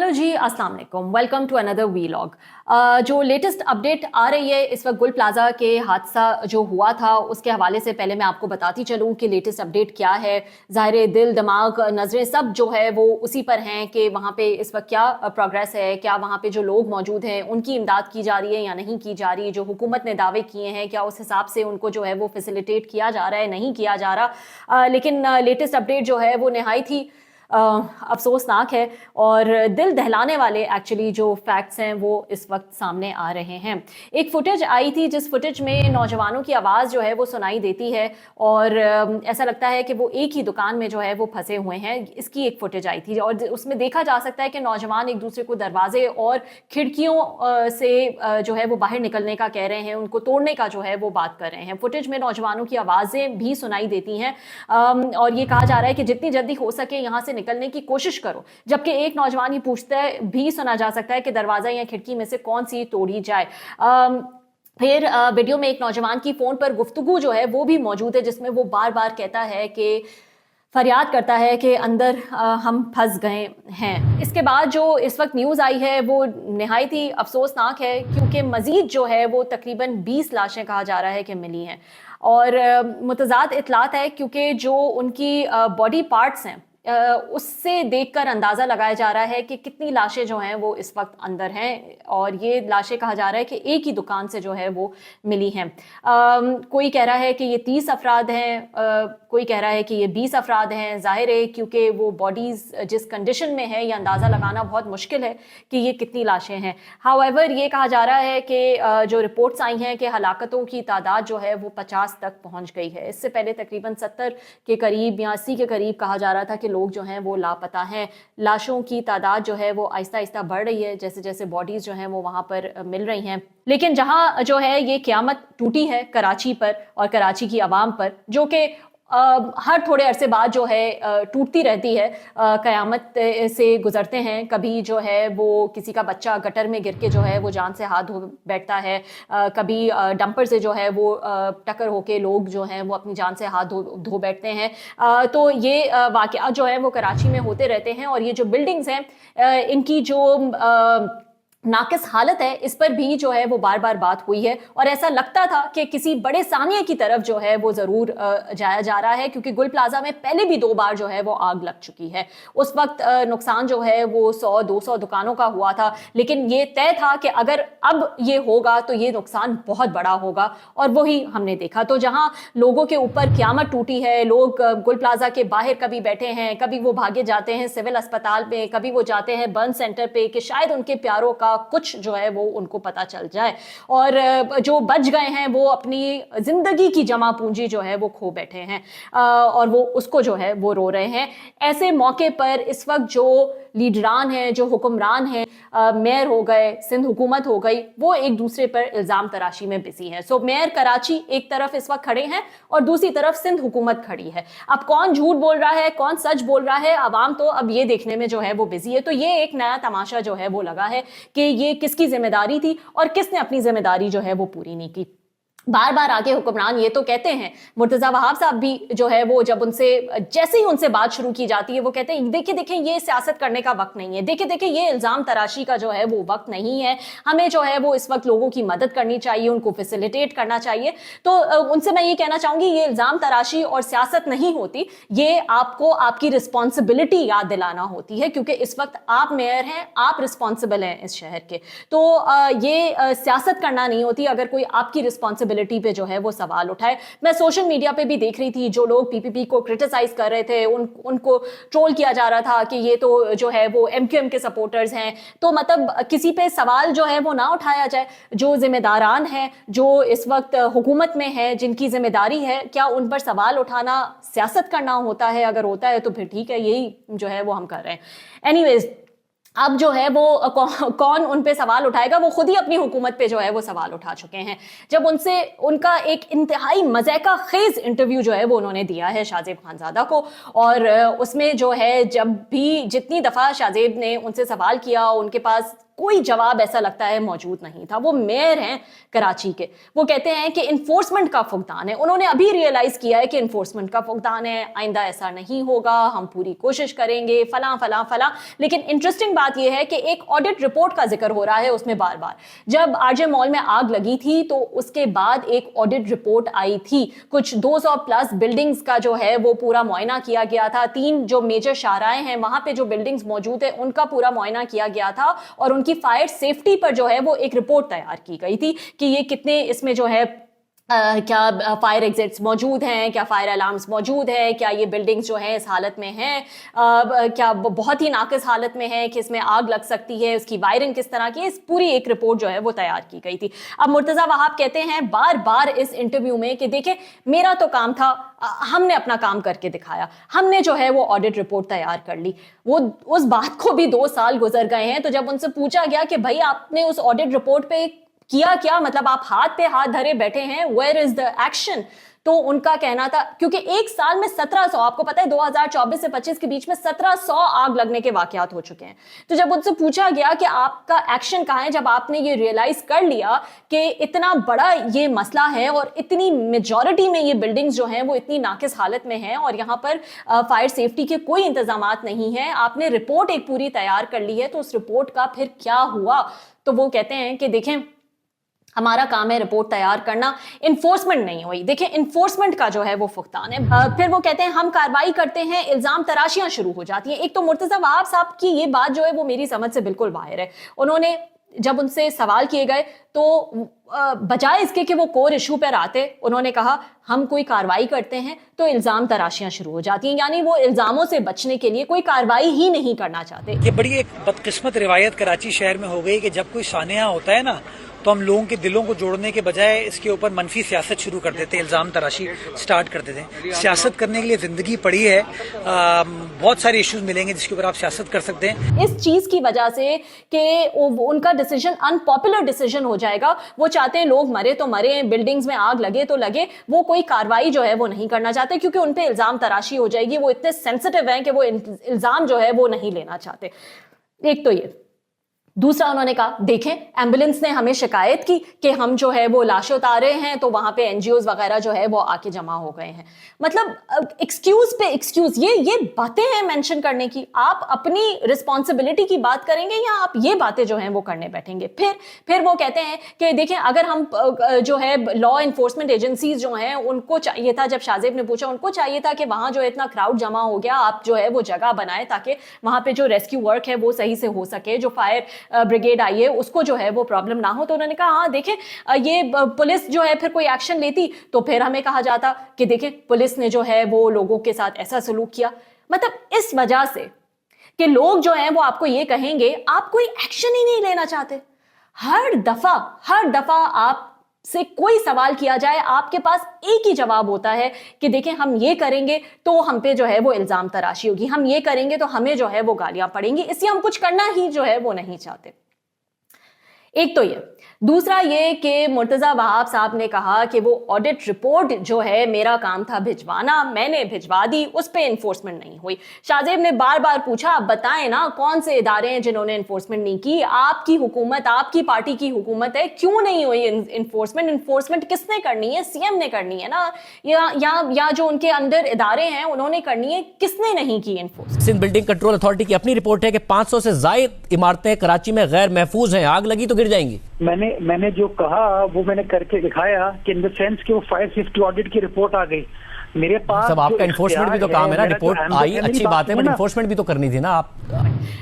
Hello जी, अस्सलाम वालेकुम, welcome to another vlog. जो लेटेस्ट अपडेट आ रही है इस वक्त गुल प्लाजा के हादसा जो हुआ था उसके हवाले से पहले मैं आपको बताती चलूँ कि लेटेस्ट अपडेट क्या है। ज़ाहिर दिल दिमाग नज़रें सब जो है वो उसी पर हैं कि वहाँ पे इस वक्त क्या प्रोग्रेस है, क्या वहाँ पे जो लोग मौजूद हैं उनकी इमदाद की जा रही है या नहीं की जा रही, जो हुकूमत ने दावे किए हैं क्या उस हिसाब से उनको जो है वो फैसिलिटेट किया जा रहा है, नहीं किया जा रहा। लेकिन लेटेस्ट अपडेट जो है वो नहायत ही अफसोसनाक है और दिल दहलाने वाले एक्चुअली जो फैक्ट्स हैं वो इस वक्त सामने आ रहे हैं। एक फुटेज आई थी जिस फुटेज में नौजवानों की आवाज़ जो है वो सुनाई देती है और ऐसा लगता है कि वो एक ही दुकान में जो है वो फंसे हुए हैं। इसकी एक फुटेज आई थी और उसमें देखा जा सकता है कि नौजवान एक दूसरे को दरवाजे और खिड़कियों से जो है वो बाहर निकलने का कह रहे हैं, उनको तोड़ने का जो है वो बात कर रहे हैं। फुटेज में नौजवानों की आवाज़ें भी सुनाई देती हैं और ये कहा जा रहा है कि जितनी जल्दी हो सके यहाँ से निकलने की कोशिश करो, जबकि एक नौजवान ये पूछता है भी सुना जा सकता है कि दरवाजा या खिड़की में से कौन सी तोड़ी जाए। फिर वीडियो में एक नौजवान की फोन पर गुफ्तगू जो है वो भी मौजूद है जिसमें वो बार बार कहता है कि फरियाद करता है कि अंदर हम फंस गए हैं। इसके बाद जो इस वक्त न्यूज़ आई है वो नहायत ही अफसोसनाक है क्योंकि मज़ीद जो है वो तकरीबन 20 लाशें कहा जा रहा है कि मिली हैं और मुतज़ाद इतलात है क्योंकि जो उनकी बॉडी पार्ट्स हैं उससे देखकर अंदाज़ा लगाया जा रहा है कि कितनी लाशें जो हैं वो इस वक्त अंदर हैं और ये लाशें कहा जा रहा है कि एक ही दुकान से जो है वो मिली हैं। कोई कह रहा है कि ये 30 अफराद हैं, कोई कह रहा है कि ये 20 अफराद हैं। ज़ाहिर है क्योंकि वो बॉडीज़ जिस कंडीशन में है ये अंदाज़ा लगाना बहुत मुश्किल है कि ये कितनी लाशें हैं। हाउएवर ये कहा जा रहा है कि जो रिपोर्ट्स आई हैं कि हलाकतों की तादाद जो है वो 50 तक पहुँच गई है। इससे पहले तकरीबन 70 के करीब या 80 के करीब कहा जा रहा था कि लोग जो हैं वो लापता हैं। लाशों की तादाद जो है वो आहिस्ता आहिस्ता बढ़ रही है जैसे जैसे बॉडीज़ जो हैं वो वहाँ पर मिल रही हैं। लेकिन जहाँ जो है ये क़यामत टूटी है कराची पर और कराची की आवाम पर, जो कि हर थोड़े अरसे बाद जो है टूटती रहती है, क़यामत से गुजरते हैं। कभी जो है वो किसी का बच्चा गटर में गिर के जो है वो जान से हाथ धो बैठता है, कभी डंपर से जो है वो टक्कर होके लोग जो हैं वो अपनी जान से हाथ धो बैठते हैं। तो ये वाक़या जो है वो कराची में होते रहते हैं और ये जो बिल्डिंग्स हैं इनकी जो नाकिस हालत है इस पर भी जो है वो बार बार बात हुई है और ऐसा लगता था कि किसी बड़े सानिया की तरफ जो है वो ज़रूर जाया जा रहा है क्योंकि गुल प्लाजा में पहले भी 2 बार जो है वो आग लग चुकी है। उस वक्त नुकसान जो है वो 100-200 दुकानों का हुआ था, लेकिन ये तय था कि अगर अब ये होगा तो ये नुकसान बहुत बड़ा होगा और वही हमने देखा। तो जहाँ लोगों के ऊपर क़यामत टूटी है, लोग गुल प्लाजा के बाहर कभी बैठे हैं, कभी वो भागे जाते हैं सिविल अस्पताल पे, कभी वो जाते हैं बर्न सेंटर पे कि शायद उनके प्यारों का कुछ जो है वो उनको पता चल जाए, और जो बच गए हैं वो अपनी जिंदगी की जमा पूंजी जो है वो खो बैठे हैं और वो उसको जो है वो रो रहे हैं। ऐसे मौके पर इस वक्त जो लीडरान हैं, जो हुक्मरान हैं, मेयर हो गए, सिंध हुकूमत हो गई, वो एक दूसरे पर इल्ज़ाम तराशी में बिजी हैं। सो मेयर कराची एक तरफ इस वक्त खड़े हैं और दूसरी तरफ सिंध हुकूमत खड़ी है। अब कौन झूठ बोल रहा है, कौन सच बोल रहा है, आवाम तो अब ये देखने में जो है वो बिजी है। तो ये एक नया तमाशा जो है वो लगा है कि ये किसकी जिम्मेदारी थी और किसने अपनी जिम्मेदारी जो है वो पूरी नहीं की। बार बार आगे हुक्मरान ये तो कहते हैं, मुर्तज़ा वहाब साहब भी जो है वो जब उनसे जैसे ही उनसे बात शुरू की जाती है वो कहते हैं देखिए देखिए ये सियासत करने का वक्त नहीं है, देखिए देखिए ये इल्ज़ाम तराशी का जो है वो वक्त नहीं है, हमें जो है वो इस वक्त लोगों की मदद करनी चाहिए, उनको फैसिलिटेट करना चाहिए। तो उनसे मैं ये कहना चाहूँगी ये इल्ज़ाम तराशी और सियासत नहीं होती, ये आपको आपकी रिस्पॉन्सिबिलिटी याद दिलाना होती है क्योंकि इस वक्त आप मेयर हैं, आप रिस्पॉन्सिबल हैं इस शहर के। तो ये सियासत करना नहीं होती अगर कोई आपकी रिस्पॉन्सिबिलिटी पे जो है वो सवाल उठाए। मैं सोशल मीडिया पे भी देख रही थी जो लोग पीपीपी को क्रिटिसाइज कर रहे थे, उनको ट्रोल किया जा रहा था कि ये तो जो है वो एमक्यूएम के सपोर्टर्स हैं। तो मतलब किसी पे सवाल जो है वो ना उठाया जाए, जो जिम्मेदारान हैं, जो इस वक्त हुकूमत में है, जिनकी जिम्मेदारी है, क्या उन पर सवाल उठाना सियासत करना होता है? अगर होता है तो फिर ठीक है, यही जो है वो हम कर रहे हैं। एनीवेज, अब जो है वो कौन उन पे सवाल उठाएगा, वो खुद ही अपनी हुकूमत पे जो है वो सवाल उठा चुके हैं। जब उनसे उनका एक इंतहाई मज़ाक़ा खेज़ इंटरव्यू जो है वो उन्होंने दिया है शाहज़ेब खानज़ादा को, और उसमें जो है जब भी जितनी दफ़ा शाहज़ेब ने उनसे सवाल किया उनके पास कोई जवाब ऐसा लगता है मौजूद नहीं था। वो मेयर हैं कराची के, वो कहते हैं कि इन्फोर्समेंट का फुकदान है, उन्होंने अभी रियलाइज़ किया है कि इन्फोर्समेंट का फुकदान है, आइंदा ऐसा नहीं होगा, हम पूरी कोशिश करेंगे, फलां फलां फलां। लेकिन इंटरेस्टिंग बात बात यह है कि एक ऑडिट रिपोर्ट का जिक्र हो रहा है उसमें बार बार। जब आरजे मॉल में आग लगी थी तो उसके बाद एक ऑडिट रिपोर्ट आई थी, कुछ 200 प्लस बिल्डिंग्स का जो है वो पूरा मुआयना किया गया था। 3 जो मेजर शाहराएं हैं वहां पे जो बिल्डिंग्स मौजूद है उनका पूरा मुआयना किया गया था और उनकी फायर सेफ्टी पर जो है वो एक रिपोर्ट तैयार की गई थी कि ये कितने इसमें जो है क्या फायर एग्जिट्स मौजूद हैं, क्या फायर अलार्म्स मौजूद है, क्या ये बिल्डिंग्स जो हैं इस हालत में हैं, क्या बहुत ही नाकिस हालत में है कि इसमें आग लग सकती है, उसकी वायरिंग किस तरह की है, इस पूरी एक रिपोर्ट जो है वो तैयार की गई थी। अब मुर्तज़ा वहाब कहते हैं बार बार इस इंटरव्यू में कि देखिए मेरा तो काम था, हमने अपना काम करके दिखाया, हमने जो है वो ऑडिट रिपोर्ट तैयार कर ली। वो उस बात को भी 2 साल गुजर गए हैं, तो जब उनसे पूछा गया कि भाई आपने उस ऑडिट रिपोर्ट पे किया क्या, मतलब आप हाथ पे हाथ धरे बैठे हैं, वेयर इज द एक्शन, तो उनका कहना था क्योंकि एक साल में 1700, आपको पता है 2024 से 25 के बीच में 1700 आग लगने के वाकयात हो चुके हैं। तो जब उनसे पूछा गया कि आपका एक्शन कहां है, जब आपने ये रियलाइज कर लिया कि इतना बड़ा ये मसला है और इतनी मेजॉरिटी में ये बिल्डिंग्स जो हैं वो इतनी नाकिस हालत में हैं और यहाँ पर फायर सेफ्टी के कोई इंतजामात नहीं है, आपने रिपोर्ट एक पूरी तैयार कर ली है, तो उस रिपोर्ट का फिर क्या हुआ। तो वो कहते हैं कि देखें हमारा काम है रिपोर्ट तैयार करना, इन्फोर्समेंट नहीं हुई। देखिए इन्फोर्समेंट का जो है वो फुकतान है। फिर वो कहते हैं हम कार्रवाई करते हैं, इल्जाम तराशियां शुरू हो जाती हैं। एक तो मुर्तज़ा वहाब साहब की ये बात जो है वो मेरी समझ से बिल्कुल बाहर है। उन्होंने जब उनसे सवाल किए गए तो बजाय इसके कि वो कोर इशू पर आते, उन्होंने कहा हम कोई कार्रवाई करते हैं तो इल्जाम तराशियां शुरू हो जाती हैं, यानी वो इल्जामों से बचने के लिए कोई कार्रवाई ही नहीं करना चाहते। ये बड़ी एक बदकिस्मत रिवायत कराची शहर में हो गई कि जब कोई सानिया होता है ना तो हम लोगों के दिलों को जोड़ने के बजाय इसके ऊपर मनफी सियासत शुरू कर देते, इल्जाम तराशी स्टार्ट कर देते हैं। सियासत करने के लिए जिंदगी पड़ी है, बहुत सारे इश्यूज मिलेंगे जिसके ऊपर आप सियासत कर सकते हैं। इस चीज की वजह से कि उनका डिसीजन अनपॉपुलर डिसीजन हो जाएगा, वो चाहते हैं लोग मरे तो मरे, बिल्डिंग्स में आग लगे तो लगे, वो कोई कार्रवाई जो है वो नहीं करना चाहते क्योंकि उन पे इल्जाम तराशी हो जाएगी। वो इतने सेंसिटिव हैं कि वो इल्जाम जो है वो नहीं लेना चाहते। एक तो ये। दूसरा उन्होंने कहा देखें एम्बुलेंस ने हमें शिकायत की कि हम जो है वो लाशें उतारे हैं तो वहां पे एनजीओज वगैरह जो है वो आके जमा हो गए हैं। मतलब एक्सक्यूज पे एक्सक्यूज, ये बातें हैं मेंशन करने की। आप अपनी रिस्पॉन्सिबिलिटी की बात करेंगे या आप ये बातें जो हैं वो करने बैठेंगे। फिर वो कहते हैं कि देखें अगर हम जो है लॉ इन्फोर्समेंट एजेंसीज जो हैं उनको चाहिए था, जब शाहजेब ने पूछा उनको चाहिए था कि वहां जो इतना क्राउड जमा हो गया, आप जो है वो जगह बनाए ताकि वहां पे जो रेस्क्यू वर्क है वो सही से हो सके, जो फायर ब्रिगेड आई है उसको जो है वो प्रॉब्लम ना हो। तो उन्होंने कहा हाँ देखें ये पुलिस जो है फिर कोई एक्शन लेती तो फिर हमें कहा जाता कि देखें पुलिस ने जो है वो लोगों के साथ ऐसा सलूक किया। मतलब इस वजह से कि लोग जो हैं वो आपको ये कहेंगे आप कोई एक्शन ही नहीं लेना चाहते। हर दफा आप से कोई सवाल किया जाए आपके पास एक ही जवाब होता है कि देखें हम ये करेंगे तो हम पे जो है वो इल्जाम तराशी होगी, हम ये करेंगे तो हमें जो है वो गालियां पड़ेंगी, इसलिए हम कुछ करना ही जो है वो नहीं चाहते। एक तो ये। दूसरा ये कि मुर्तज़ा वहाब साहब ने कहा कि वो ऑडिट रिपोर्ट जो है मेरा काम था भिजवाना, मैंने भिजवा दी, उस पर इन्फोर्समेंट नहीं हुई। शाहजेब ने बार बार पूछा आप बताएं ना कौन से इदारे हैं जिन्होंने इन्फोर्समेंट नहीं की, आपकी हुकूमत, आपकी पार्टी की हुकूमत है, क्यों नहीं हुई इन्फोर्समेंट? इन्फोर्समेंट किसने करनी है? सीएम ने करनी है ना, या जो उनके अंदर इदारे हैं उन्होंने करनी है, किसने नहीं की enforcement? Sindh building control authority की अपनी रिपोर्ट है कि 500 से ज्यादा इमारतें कराची में गैर महफूज हैं, आग लगी तो गिर जाएंगी। मैंने जो कहा वो मैंने करके दिखाया कि इन द सेंस कि वो फायर सेफ्टी ऑडिट की रिपोर्ट आ गई मेरे पास। सब आपका इन्फोर्समेंट भी तो काम है ना, रिपोर्ट आई अच्छी बात है बट इन्फोर्समेंट भी तो करनी थी ना आप।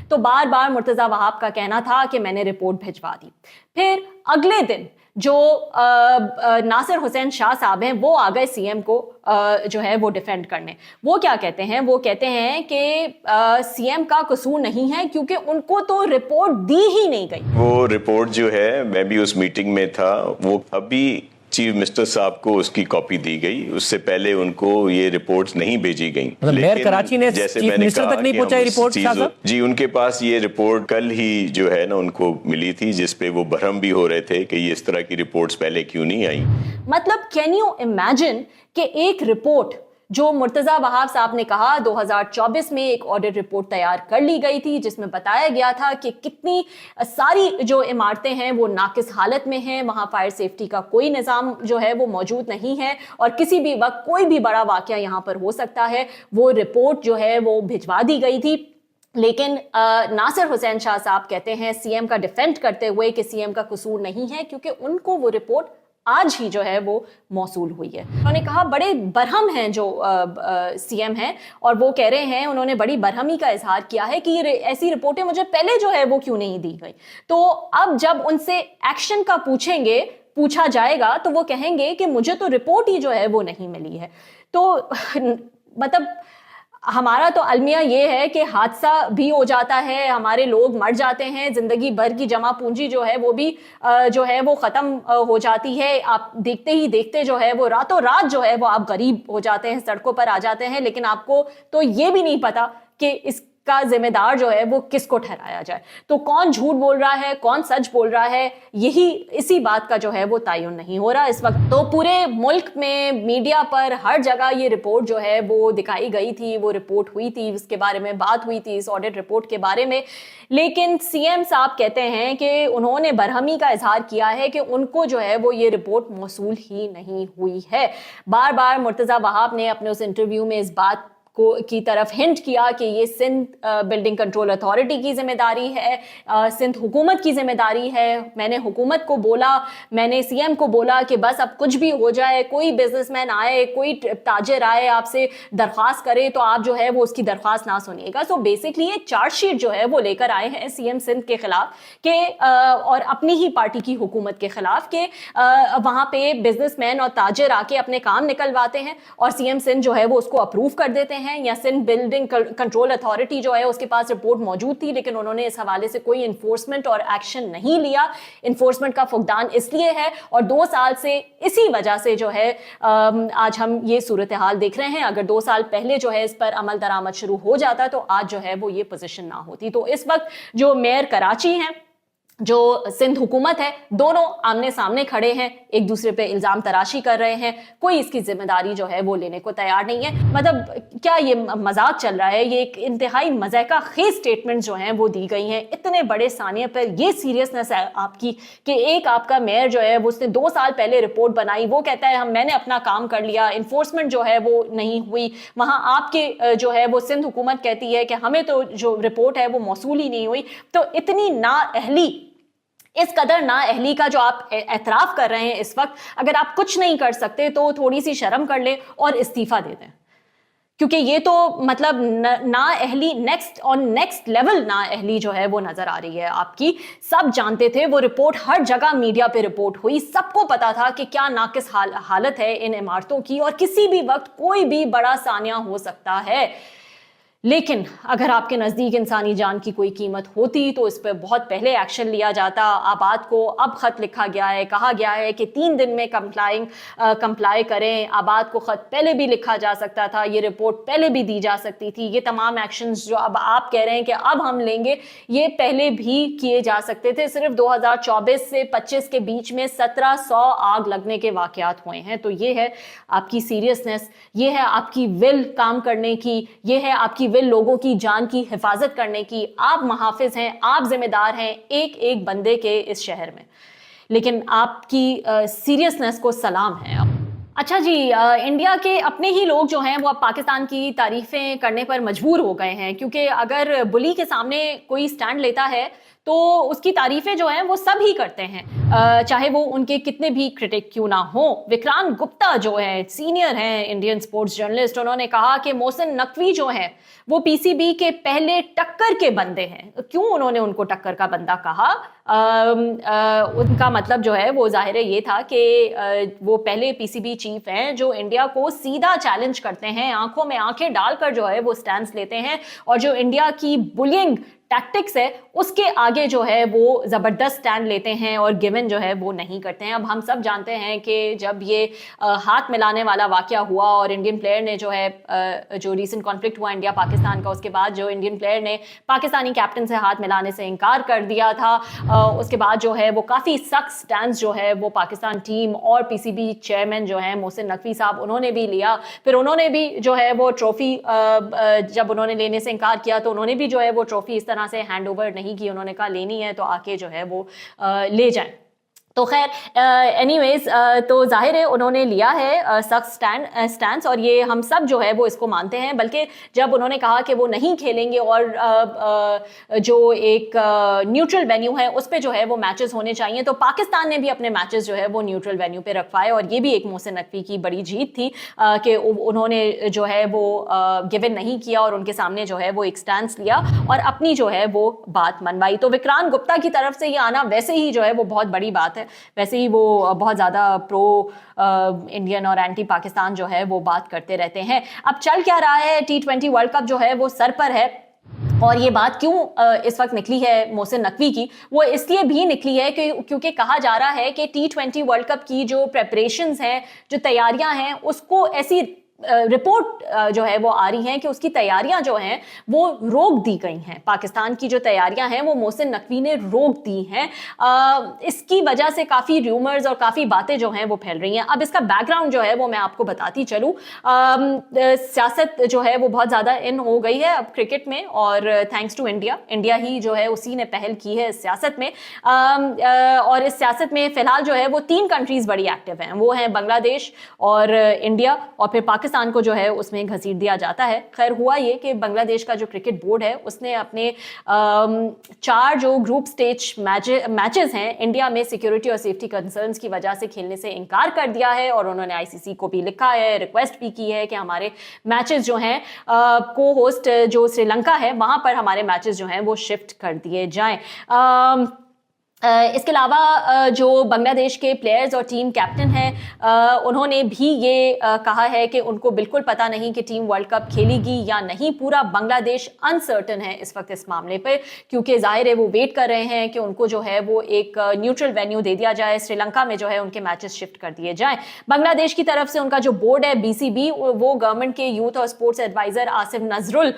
तो बार बार मुर्तज़ा वहाब का कहना था कि मैंने रिपोर्ट भिजवा दी। फिर अगले दिन जो नासिर हुसैन शाह साहब हैं वो आ गए सीएम को जो है वो डिफेंड करने। वो क्या कहते हैं? वो कहते हैं कि सीएम का कसूर नहीं है क्योंकि उनको तो रिपोर्ट दी ही नहीं गई। वो रिपोर्ट जो है, मैं भी उस मीटिंग में था, वो अभी चीफ मिनिस्टर साहब को उसकी कॉपी दी गई, उससे पहले उनको ये रिपोर्ट्स नहीं भेजी गई। मेयर कराची ने जैसे चीफ मिनिस्टर तक नहीं पहुंचाई रिपोर्ट? जी उनके पास ये रिपोर्ट कल ही जो है ना उनको मिली थी, जिसपे वो भरम भी हो रहे थे कि ये इस तरह की रिपोर्ट्स पहले क्यों नहीं आई। मतलब कैन यू इमेजिन कि एक रिपोर्ट जो मुर्तज़ा वहाब साहब ने कहा 2024 में एक ऑडिट रिपोर्ट तैयार कर ली गई थी जिसमें बताया गया था कि कितनी सारी जो इमारतें हैं वो नाकिस हालत में हैं, वहां फायर सेफ्टी का कोई निज़ाम जो है वो मौजूद नहीं है और किसी भी वक्त कोई भी बड़ा वाकया यहां पर हो सकता है। वो रिपोर्ट जो है वो भिजवा दी गई थी। लेकिन नासिर हुसैन शाह साहब कहते हैं सीएम का डिफेंड करते हुए कि सीएम का कसूर नहीं है क्योंकि उनको वो रिपोर्ट आज ही जो है वो मौसूल हुई है। उन्होंने कहा बड़े बरहम हैं जो सीएम हैं और वो कह रहे हैं, उन्होंने बड़ी बरहमी का इजहार किया है कि ऐसी रिपोर्टें मुझे पहले जो है वो क्यों नहीं दी गई। तो अब जब उनसे एक्शन का पूछा जाएगा तो वो कहेंगे कि मुझे तो रिपोर्ट ही जो है वो नहीं मिली है। तो मतलब हमारा तो अलमिया ये है कि हादसा भी हो जाता है, हमारे लोग मर जाते हैं, जिंदगी भर की जमा पूंजी जो है वो भी जो है वो खत्म हो जाती है। आप देखते ही देखते जो है वो रातों रात जो है वो आप गरीब हो जाते हैं, सड़कों पर आ जाते हैं, लेकिन आपको तो ये भी नहीं पता कि इसका जिम्मेदार जो है वो किसको ठहराया जाए। तो कौन झूठ बोल रहा है, कौन सच बोल रहा है, इसी बात का जो है वो तयन नहीं हो रहा इस वक्त। तो पूरे मुल्क में मीडिया पर हर जगह ये रिपोर्ट जो है वो दिखाई गई थी, वो रिपोर्ट हुई थी, उसके बारे में बात हुई थी, इस ऑडिट रिपोर्ट के बारे में। लेकिन सीएम साहब कहते हैं कि उन्होंने बरहमी का इजहार किया है कि उनको जो है वो ये रिपोर्ट मौसूल ही नहीं हुई है। बार बार मुर्तजा वहाब ने अपने उस इंटरव्यू में इस बात की तरफ हिंट किया कि ये सिंध बिल्डिंग कंट्रोल अथॉरिटी की जिम्मेदारी है, सिंध हुकूमत की जिम्मेदारी है। मैंने हुकूमत को बोला, मैंने सीएम को बोला कि बस अब कुछ भी हो जाए, कोई बिजनेसमैन आए, कोई ताजिर आए आपसे दरख्वास्त करे तो आप जो है वो उसकी दरख्वास्त ना सुनिएगा। सो बेसिकली एक चार्जशीट जो है वो लेकर आए हैं सीएम सिंध के खिलाफ के और अपनी ही पार्टी की हुकूमत के खिलाफ के वहां पे बिजनेसमैन और ताजिर आके अपने काम निकलवाते हैं और सीएम सिंध जो है वो उसको अप्रूव कर देते हैं। या सिंध बिल्डिंग कंट्रोल अथॉरिटी जो है उसके पास रिपोर्ट मौजूद थी, लेकिन उन्होंने इस हवाले से कोई इन्फोर्समेंट और एक्शन नहीं लिया। इन्फोर्समेंट का फुकदान इसलिए है और 2 साल से इसी वजह से जो है आज हम ये सूरत हाल देख रहे हैं। अगर 2 साल पहले जो है इस पर अमल दरामद शुरू हो जाता तो आज जो है वो ये पोजीशन ना होती। तो इस वक्त जो मेयर कराची हैं, जो सिंध हुकूमत है, दोनों आमने सामने खड़े हैं, एक दूसरे पे इल्जाम तराशी कर रहे हैं। कोई इसकी जिम्मेदारी जो है वो लेने को तैयार नहीं है। मतलब क्या ये मजाक चल रहा है? ये एक इंतहाई मज़ाक़ा खेज स्टेटमेंट जो हैं वो दी गई हैं इतने बड़े सानिया पर। ये सीरियसनेस है आपकी कि एक आपका मेयर जो है वो उसने 2 साल पहले रिपोर्ट बनाई, वो कहता है मैंने अपना काम कर लिया, इन्फोर्समेंट जो है वो नहीं हुई। वहाँ आपके जो है वो सिंध हुकूमत कहती है कि हमें तो जो रिपोर्ट है वो मौसूल ही नहीं हुई। तो इतनी नाअहली, इस कदर नाअहली का जो आप एतराफ़ कर रहे हैं इस वक्त, अगर आप कुछ नहीं कर सकते तो थोड़ी सी शर्म कर ले और इस्तीफ़ा दे दें, क्योंकि ये तो मतलब नाअहली नेक्स्ट लेवल नाअहली जो है वो नजर आ रही है आपकी। सब जानते थे, वो रिपोर्ट हर जगह मीडिया पे रिपोर्ट हुई, सबको पता था कि क्या नाकिस हालत है इन इमारतों की और किसी भी वक्त कोई भी बड़ा सानिया हो सकता है। लेकिन अगर आपके नज़दीक इंसानी जान की कोई कीमत होती तो इस पर बहुत पहले एक्शन लिया जाता। आबाद को अब ख़त लिखा गया है, कहा गया है कि 3 दिन में कंप्लाई करें। आबाद को ख़त पहले भी लिखा जा सकता था, ये रिपोर्ट पहले भी दी जा सकती थी। ये तमाम एक्शंस जो अब आप कह रहे हैं कि अब हम लेंगे, ये पहले भी किए जा सकते थे। सिर्फ 2024 से 25 के बीच में 1700 आग लगने के वाक़यात हुए हैं। तो ये है आपकी सीरियसनेस, ये है आपकी विल काम करने की, ये है आपकी लोगों की जान की हिफाजत करने की। आप मुहाफिज हैं, आप जिम्मेदार हैं एक एक बंदे के इस शहर में, लेकिन आपकी सीरियसनेस को सलाम है। अच्छा जी, इंडिया के अपने ही लोग जो हैं वो अब पाकिस्तान की तारीफें करने पर मजबूर हो गए हैं, क्योंकि अगर बुली के सामने कोई स्टैंड लेता है तो उसकी तारीफें जो हैं वो सब ही करते हैं, चाहे वो उनके कितने भी क्रिटिक क्यों ना हो। विक्रांत गुप्ता जो है सीनियर हैं इंडियन स्पोर्ट्स जर्नलिस्ट, उन्होंने कहा कि मोहसिन नकवी जो है वो पीसीबी के पहले टक्कर के बंदे हैं। क्यों उन्होंने उनको टक्कर का बंदा कहा? उनका मतलब जो है वो जाहिर ये था कि वो पहले पीसीबी चीफ हैं जो इंडिया को सीधा चैलेंज करते हैं, आंखों में आंखें डालकर जो है वो स्टैंड लेते हैं, और जो इंडिया की बुलिंग टैक्टिक्स है उसके आगे जो है वो ज़बरदस्त स्टैंड लेते हैं और गिवन जो है वो नहीं करते हैं। अब हम सब जानते हैं कि जब ये हाथ मिलाने वाला वाक़या हुआ और इंडियन प्लेयर ने जो है जो रीसेंट कॉन्फ्लिक्ट हुआ इंडिया पाकिस्तान का, उसके बाद जो इंडियन प्लेयर ने पाकिस्तानी कैप्टन से हाथ मिलाने से इनकार कर दिया था, उसके बाद जो है वो काफ़ी सख्त स्टैंड जो है वो पाकिस्तान टीम और पीसीबी चेयरमैन जो है मोहसिन नकवी साहब उन्होंने भी लिया। फिर उन्होंने भी जो है वो ट्रॉफी जब उन्होंने लेने से इनकार किया तो उन्होंने भी जो है वो ट्रॉफी इस तरह से हैंड ओवर नहीं की, उन्होंने कहा लेनी है तो आके जो है वो ले जाएं। تو خیر اینی ویز تو ظاہر ہے انہوں نے لیا ہے سخت سٹینس، اور یہ ہم سب جو ہے وہ اس کو مانتے ہیں، بلکہ جب انہوں نے کہا کہ وہ نہیں کھیلیں گے اور جو ایک نیوٹرل وینیو ہے اس پہ جو ہے وہ میچز ہونے چاہیے، تو پاکستان نے بھی اپنے میچز جو ہے وہ نیوٹرل وینیو پہ رکھوائے، اور یہ بھی ایک محسن نقوی کی بڑی جیت تھی کہ انہوں نے جو ہے وہ گیون نہیں کیا اور ان کے سامنے جو ہے وہ ایک سٹینس لیا اور اپنی جو ہے وہ بات منوائی۔ تو وکرانت گپتا کی طرف سے یہ آنا ویسے ہی جو ہے وہ بہت بڑی بات ہے، ویسے ہی وہ بہت زیادہ پرو انڈین اور اینٹی پاکستان جو ہے وہ بات کرتے رہتے ہیں۔ اب چل کیا رہا ہے، T20 ورلڈ کپ جو ہے وہ سر پر ہے، اور یہ بات کیوں اس وقت نکلی ہے محسن نقوی کی، وہ اس لیے بھی نکلی ہے کیونکہ کہا جا رہا ہے کہ T20 ورلڈ کپ کی جو پریپریشنز ہیں، جو تیاریاں ہیں، اس کو ایسی رپورٹ جو ہے وہ آ رہی ہیں کہ اس کی تیاریاں جو ہیں وہ روک دی گئی ہیں، پاکستان کی جو تیاریاں ہیں وہ محسن نقوی نے روک دی ہیں۔ اس کی وجہ سے کافی ریومرز اور کافی باتیں جو ہیں وہ پھیل رہی ہیں۔ اب اس کا بیک گراؤنڈ جو ہے وہ میں آپ کو بتاتی چلوں، سیاست جو ہے وہ بہت زیادہ ان ہو گئی ہے اب کرکٹ میں، اور تھینکس ٹو انڈیا ہی جو ہے اسی نے پہل کی ہے اس سیاست میں، اور اس سیاست میں فی الحال جو ہے وہ 3 کنٹریز بڑی ایکٹیو ہیں، وہ ہیں بنگلہ دیش اور انڈیا، اور پھر پاکستان کو جو ہے اس میں گھسیٹ دیا جاتا ہے۔ خیر ہوا یہ کہ بنگلہ دیش کا جو کرکٹ بورڈ ہے اس نے اپنے 4 جو گروپ سٹیج میچز ہیں انڈیا میں سیکیورٹی اور سیفٹی کنسرنز کی وجہ سے کھیلنے سے انکار کر دیا ہے، اور انہوں نے ICC کو بھی لکھا ہے، ریکویسٹ بھی کی ہے کہ ہمارے میچز جو ہیں کو ہوسٹ جو سری لنکا ہے وہاں پر ہمارے میچز جو ہیں وہ شفٹ کر دیے جائیں۔ اس کے علاوہ جو بنگلہ دیش کے پلیئرز اور ٹیم کیپٹن ہیں انہوں نے بھی یہ کہا ہے کہ ان کو بالکل پتہ نہیں کہ ٹیم ورلڈ کپ کھیلے گی یا نہیں، پورا بنگلہ دیش انسرٹن ہے اس وقت اس معاملے پہ، کیونکہ ظاہر ہے وہ ویٹ کر رہے ہیں کہ ان کو جو ہے وہ ایک نیوٹرل وینیو دے دیا جائے، سری لنکا میں جو ہے ان کے میچز شفٹ کر دیے جائیں۔ بنگلہ دیش کی طرف سے ان کا جو بورڈ ہے BCB، وہ گورنمنٹ کے یوتھ اور اسپورٹس ایڈوائزر آصف نظرل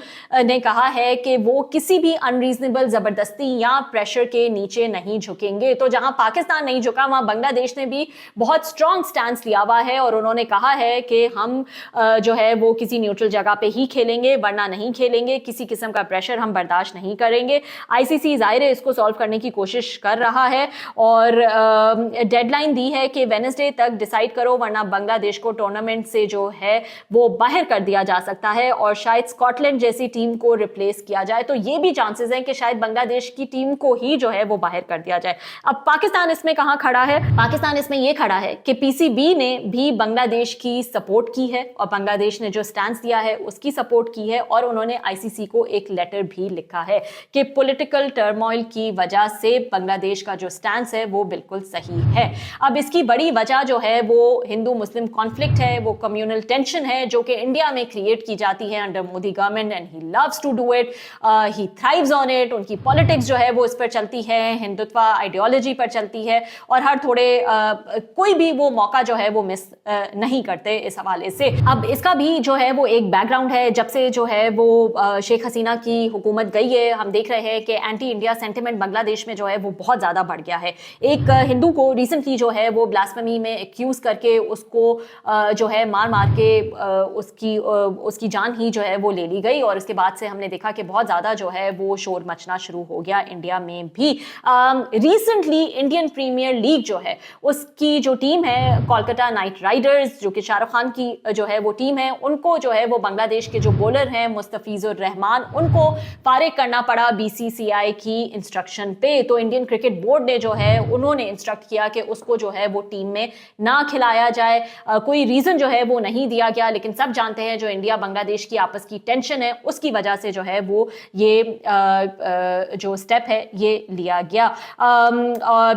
نے کہا ہے کہ وہ کسی بھی انریزنیبل زبردستی یا پریشر کے نیچے نہیں جھکیں گے۔ تو جہاں پاکستان نہیں جھکا وہاں بنگلہ دیش نے بھی بہت اسٹرانگ سٹینس لیا ہوا ہے، اور انہوں نے کہا ہے کہ ہم جو ہے وہ کسی نیوٹرل جگہ پہ ہی کھیلیں گے، ورنہ نہیں کھیلیں گے، کسی قسم کا پریشر ہم برداشت نہیں کریں گے۔ ICC ظاہر ہے اس کو سالو کرنے کی کوشش کر رہا ہے، اور ڈیڈ لائن دی ہے کہ وینسڈے تک ڈیسائیڈ کرو، ورنہ بنگلہ دیش کو ٹورنامنٹ سے جو ہے وہ باہر کر دیا جا سکتا ہے، اور شاید اسکاٹ لینڈ جیسی ٹیم کو ریپلیس کیا جائے۔ تو یہ بھی چانسز ہیں کہ شاید بنگلہ دیش کی ٹیم کو ہی جو ہے وہ باہر کر دیا جائے۔ اب پاکستان اس میں کہاں کھڑا ہے؟ پاکستان اس میں یہ کھڑا ہے کہ PCB نے بھی بنگلہ دیش کی سپورٹ کی ہے، اور بنگلہ دیش نے جو سٹینس دیا ہے اس کی سپورٹ کی ہے، اور انہوں نے ICC کو ایک لیٹر بھی لکھا ہے کہ پولیٹیکل ٹرموائل کی وجہ سے بنگلہ دیش کا جو سٹینس ہے وہ بالکل صحیح ہے۔ اب اس کی بڑی وجہ جو ہے وہ ہندو مسلم کانفلکٹ ہے، وہ کمیونل ٹینشن ہے جو کہ انڈیا میں کریٹ کی جاتی ہے under Modi government, and he loves to do it, he thrives on it. ان کی پالیٹکس جو ہے وہ اس پر چلتی ہے، ہندوتوا آئیڈیالوجی پر چلتی ہے، اور ہر تھوڑے کوئی بھی وہ موقع جو ہے وہ مس نہیں کرتے اس حوالے سے۔ اب اس کا بھی جو ہے وہ ایک بیک گراؤنڈ ہے، جب سے جو ہے وہ شیخ حسینہ کی حکومت گئی ہے ہم دیکھ رہے ہیں کہ اینٹی انڈیا سینٹیمنٹ بنگلہ دیش میں جو ہے وہ بہت زیادہ بڑھ گیا ہے۔ ایک ہندو کو ریسنٹلی جو ہے وہ بلاسفیمی میں ایکیوز کر کے اس کو جو ہے مار کے اس کی جان ہی جو ہے وہ لے لی گئی، اور اس کے بعد سے ہم نے دیکھا کہ بہت زیادہ جو ہے وہ شور مچنا شروع ہو گیا انڈیا میں بھی۔ ریسنٹلی انڈین پریمیئر لیگ جو ہے اس کی جو ٹیم ہے کولکتہ نائٹ رائڈرز، جو کہ شاہ رخ خان کی جو ہے وہ ٹیم ہے، ان کو جو ہے وہ بنگلہ دیش کے جو بولر ہیں مستفیض الرحمان، ان کو فارغ کرنا پڑا BCCI کی انسٹرکشن پہ۔ تو انڈین کرکٹ بورڈ نے جو ہے انہوں نے انسٹرکٹ کیا کہ اس کو جو ہے وہ ٹیم میں نہ کھلایا جائے، کوئی ریزن جو ہے وہ نہیں دیا گیا، لیکن سب جانتے ہیں جو انڈیا بنگلہ دیش کی آپس کی ٹینشن ہے اس کی وجہ سے جو ہے وہ یہ جو سٹیپ ہے یہ لیا گیا۔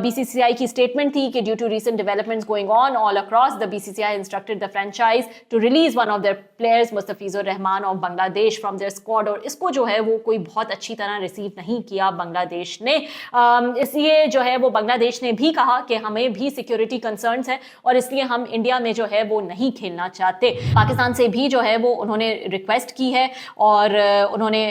BCCI کی اسٹیٹمنٹ تھی کہ due to recent developments going on all across the BCCI instructed the franchise to release one of their players Mustafizur Rahman of Bangladesh from their squad، اور اس کو جو ہے وہ کوئی بہت اچھی طرح ریسیو نہیں کیا بنگلہ دیش نے۔ اس لیے جو ہے وہ بنگلہ دیش نے بھی کہا کہ ہمیں بھی سیکیورٹی کنسرنس ہیں، اور اس لیے ہم انڈیا میں جو ہے وہ نہیں کھیلنا چاہتے۔ پاکستان سے بھی جو ہے وہ انہوں نے ریکویسٹ کی ہے، اور انہوں نے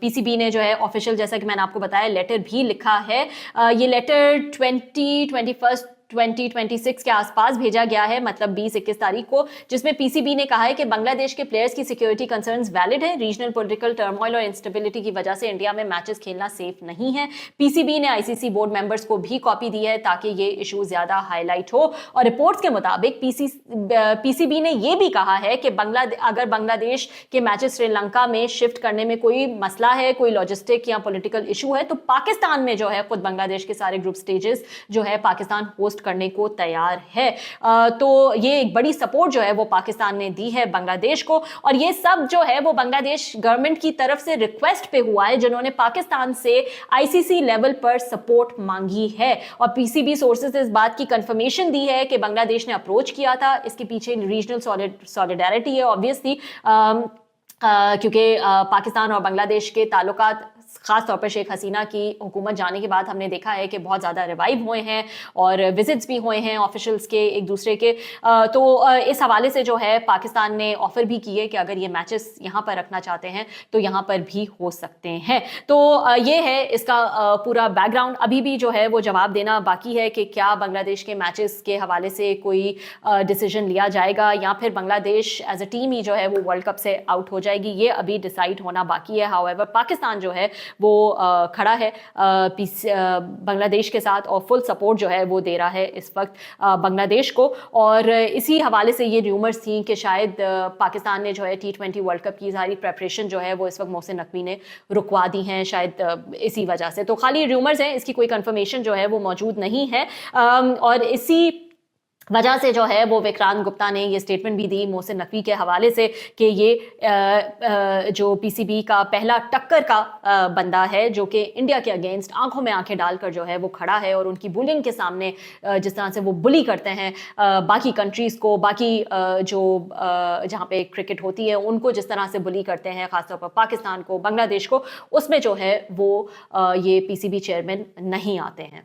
PCB نے جو ہے آفیشیل، جیسا کہ میں نے آپ کو بتایا، لیٹر بھی لکھا ہے۔ یہ لیٹر 21 2026 के आसपास भेजा गया है, मतलब 20-21 तारीख को, जिसमें पीसीबी ने कहा है कि बांग्लादेश के प्लेयर्स की सिक्योरिटी कंसर्न्स वैलिड है। रीजनल पॉलिटिकल टर्मोइल और इंस्टेबिलिटी की वजह से इंडिया में मैचेस खेलना सेफ नहीं है। पीसीबी ने आईसीसी बोर्ड मेंबर्स को भी कॉपी दी है ताकि ये इशू ज्यादा हाईलाइट हो। और रिपोर्ट्स के मुताबिक पीसीबी ने ये भी कहा है कि अगर बांग्लादेश के मैचेस श्रीलंका में शिफ्ट करने में कोई मसला है, कोई लॉजिस्टिक या पॉलिटिकल इशू है, तो पाकिस्तान में जो है खुद बांग्लादेश के सारे ग्रुप स्टेजेस जो है पाकिस्तान होस्ट करने को तैयार है। तो ये एक बड़ी सपोर्ट जो है वो पाकिस्तान ने दी है बांग्लादेश को, और ये सब जो है वो बांग्लादेश गवर्नमेंट की तरफ से रिक्वेस्ट पे हुआ है, जिन्होंने पाकिस्तान से आईसीसी लेवल पर सपोर्ट मांगी है। और पीसीबी सोर्सेज इस बात की कंफर्मेशन दी है कि बांग्लादेश ने अप्रोच किया था। इसके पीछे रीजनल सॉलिडारिटी है ऑब्वियसली, क्योंकि पाकिस्तान और बांग्लादेश के ताल्लुकात खास तौर पर शेख हसीना की हुकूमत जाने के बाद हमने देखा है कि बहुत ज़्यादा रिवाइव हुए हैं और विजिट्स भी हुए हैं ऑफिशियल्स के एक दूसरे के। तो इस हवाले से जो है पाकिस्तान ने ऑफर भी की है कि अगर ये मैचेस यहाँ पर रखना चाहते हैं तो यहाँ पर भी हो सकते हैं। तो ये है इसका पूरा बैकग्राउंड। अभी भी जो है वो जवाब देना बाकी है कि क्या बांग्लादेश के मैचेस के हवाले से कोई डिसीजन लिया जाएगा या फिर बांग्लादेश एज अ टीम ही जो है वो वर्ल्ड कप से आउट हो जाएगी, ये अभी डिसाइड होना बाकी है। हाउएवर पाकिस्तान जो है वो खड़ा है बांग्लादेश के साथ और फुल सपोर्ट जो है वो दे रहा है इस वक्त बांग्लादेश को। और इसी हवाले से ये र्यूमर्स थी कि शायद पाकिस्तान ने जो है T20 वर्ल्ड कप की सारी प्रेपरेशन जो है वो इस वक्त मोहसिन नकवी ने रुकवा दी हैं, शायद इसी वजह से। तो खाली र्यूमर्स हैं, इसकी कोई कंफर्मेशन जो है वो मौजूद नहीं है। और इसी वजह से जो है वो विक्रांत गुप्ता ने ये स्टेटमेंट भी दी मोहसिन नकवी के हवाले से कि ये जो पीसीबी का पहला टक्कर का बंदा है जो कि इंडिया के अगेंस्ट आंखों में आंखें डालकर जो है वो खड़ा है और उनकी बुलिंग के सामने जिस तरह से वो बुली करते हैं बाकी कंट्रीज़ को, बाकी जो जहाँ पे क्रिकेट होती है उनको जिस तरह से बुली करते हैं, ख़ासतौर पर पाकिस्तान को, बांग्लादेश को, उसमें जो है वो ये पीसीबी चेयरमैन नहीं आते हैं।